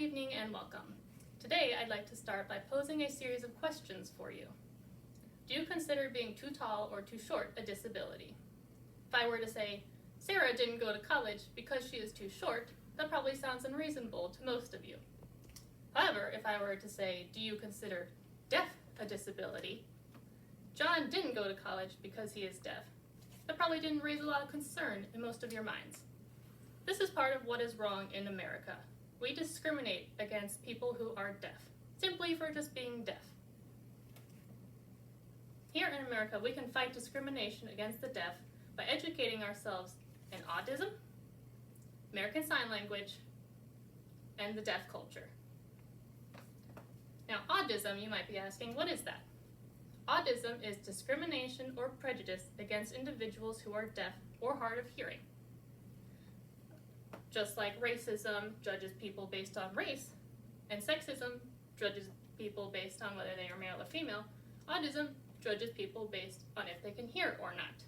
evening and welcome. Today I'd like to start by posing a series of questions for you. Do you consider being too tall or too short a disability? If I were to say, Sarah didn't go to college because she is too short, that probably sounds unreasonable to most of you. However, if I were to say, do you consider deaf a disability? John didn't go to college because he is deaf. That probably didn't raise a lot of concern in most of your minds. This is part of what is wrong in America. We discriminate against people who are deaf, simply for just being deaf. Here in America, we can fight discrimination against the deaf by educating ourselves in autism, American Sign Language, and the deaf culture. Now, autism, you might be asking, what is that? Autism is discrimination or prejudice against individuals who are deaf or hard of hearing. Just like racism judges people based on race, and sexism judges people based on whether they are male or female, autism judges people based on if they can hear or not.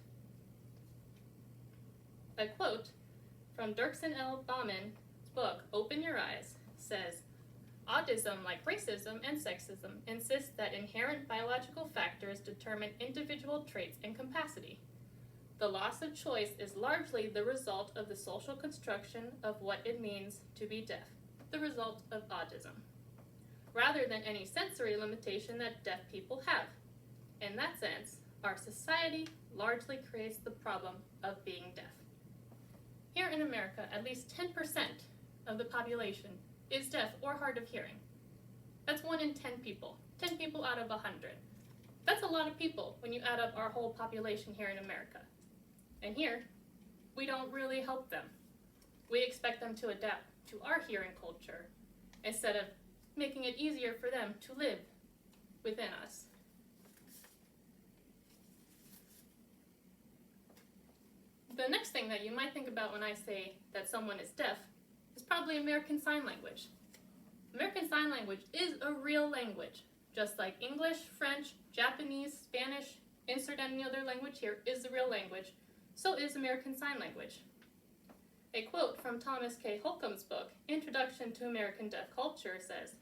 A quote from Dirksen L. Bauman's book, Open Your Eyes, says, autism, like racism and sexism, insists that inherent biological factors determine individual traits and capacity. The loss of choice is largely the result of the social construction of what it means to be deaf, the result of autism, rather than any sensory limitation that deaf people have. In that sense, our society largely creates the problem of being deaf. Here in America, at least 10% of the population is deaf or hard of hearing. That's 1 in 10 people, 10 people out of 100. That's a lot of people when you add up our whole population here in America. And here, we don't really help them. We expect them to adapt to our hearing culture instead of making it easier for them to live within us. The next thing that you might think about when I say that someone is deaf is probably American Sign Language. American Sign Language is a real language, just like English, French, Japanese, Spanish, insert any other language here is a real language. So is American Sign Language. A quote from Thomas K. Holcomb's book, Introduction to American Deaf Culture, says,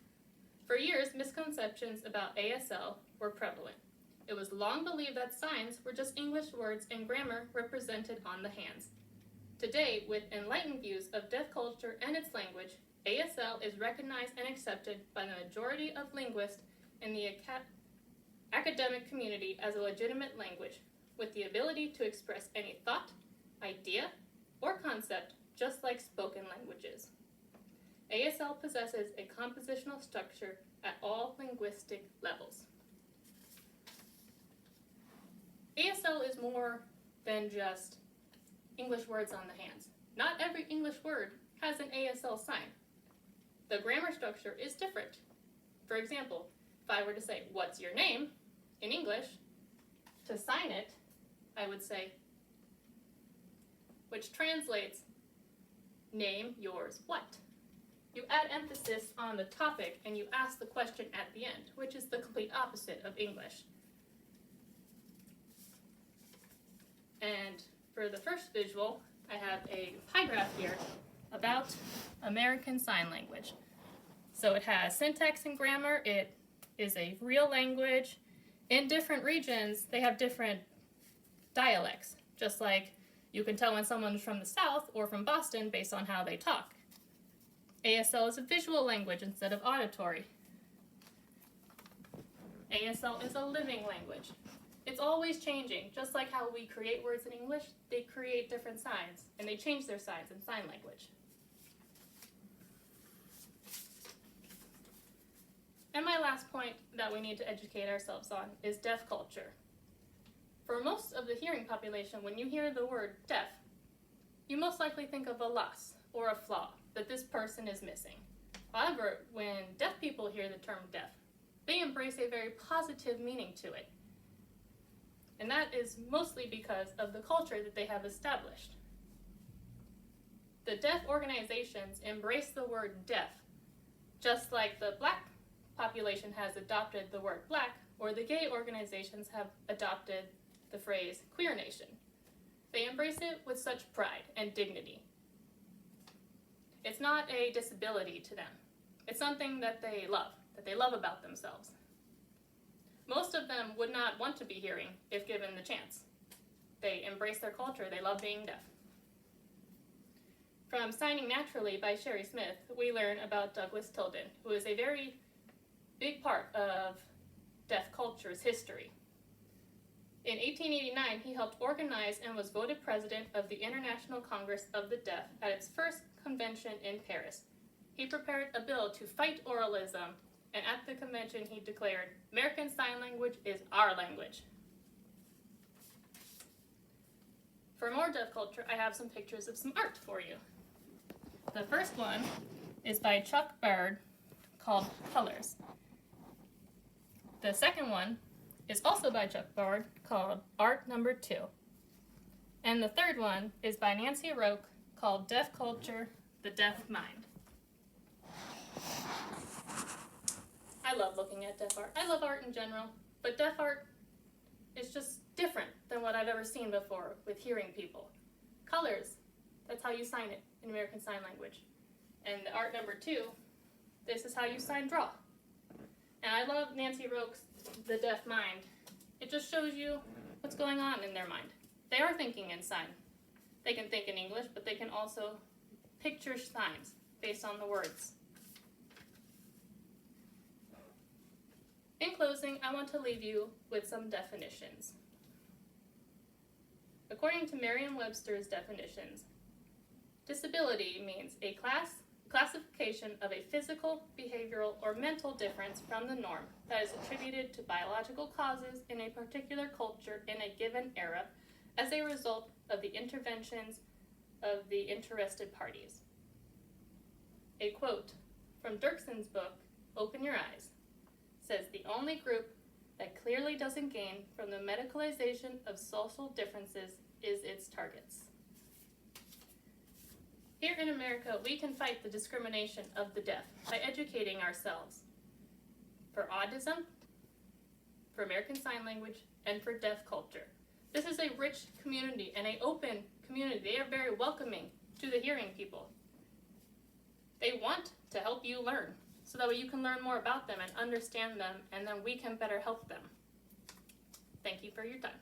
"For years, misconceptions about ASL were prevalent. It was long believed that signs were just English words and grammar represented on the hands. Today, with enlightened views of deaf culture and its language, ASL is recognized and accepted by the majority of linguists in the academic community as a legitimate language, with the ability to express any thought, idea, or concept just like spoken languages. ASL possesses a compositional structure at all linguistic levels." ASL is more than just English words on the hands. Not every English word has an ASL sign. The grammar structure is different. For example, if I were to say, "What's your name?" in English, to sign it, I would say, which translates, name yours what? You add emphasis on the topic and you ask the question at the end, which is the complete opposite of English. And for the first visual, I have a pie graph here about American Sign Language. So it has syntax and grammar. It is a real language. In different regions, they have different dialects, just like you can tell when someone's from the South or from Boston based on how they talk. ASL is a visual language instead of auditory. ASL is a living language. It's always changing, just like how we create words in English, they create different signs, and they change their signs in sign language. And my last point that we need to educate ourselves on is deaf culture. For most of the hearing population, when you hear the word deaf, you most likely think of a loss or a flaw, that this person is missing. However, when deaf people hear the term deaf, they embrace a very positive meaning to it. And that is mostly because of the culture that they have established. The deaf organizations embrace the word deaf, just like the Black population has adopted the word Black, or the gay organizations have adopted the phrase queer nation. They embrace it with such pride and dignity. It's not a disability to them. It's something that they love about themselves. Most of them would not want to be hearing if given the chance. They embrace their culture, they love being deaf. From Signing Naturally by Sherry Smith, we learn about Douglas Tilden, who is a very big part of deaf culture's history. In 1889, he helped organize and was voted president of the International Congress of the Deaf at its first convention in Paris. He prepared a bill to fight oralism, and at the convention he declared, "American Sign Language is our language." For more deaf culture, I have some pictures of some art for you. The first one is by Chuck Baird, called Colors. The second one is also by Chuck Baird, called Art Number 2. And the third one is by Nancy Roque, called Deaf Culture, the Deaf Mind. I love looking at deaf art. I love art in general, but deaf art is just different than what I've ever seen before with hearing people. Colors, that's how you sign it in American Sign Language. And the art number 2, this is how you sign draw. And I love Nancy Roque's The Deaf Mind. It just shows you what's going on in their mind. They are thinking in sign. They can think in English, but they can also picture signs based on the words. In closing, I want to leave you with some definitions. According to Merriam-Webster's definitions, disability means a classification of a physical, behavioral, or mental difference from the norm that is attributed to biological causes in a particular culture in a given era as a result of the interventions of the interested parties. A quote from Dirkson's book, Open Your Eyes, says the only group that clearly doesn't gain from the medicalization of social differences is its targets. Here in America, we can fight the discrimination of the deaf by educating ourselves for autism, for American Sign Language, and for deaf culture. This is a rich community and an open community. They are very welcoming to the hearing people. They want to help you learn so that way you can learn more about them and understand them, and then we can better help them. Thank you for your time.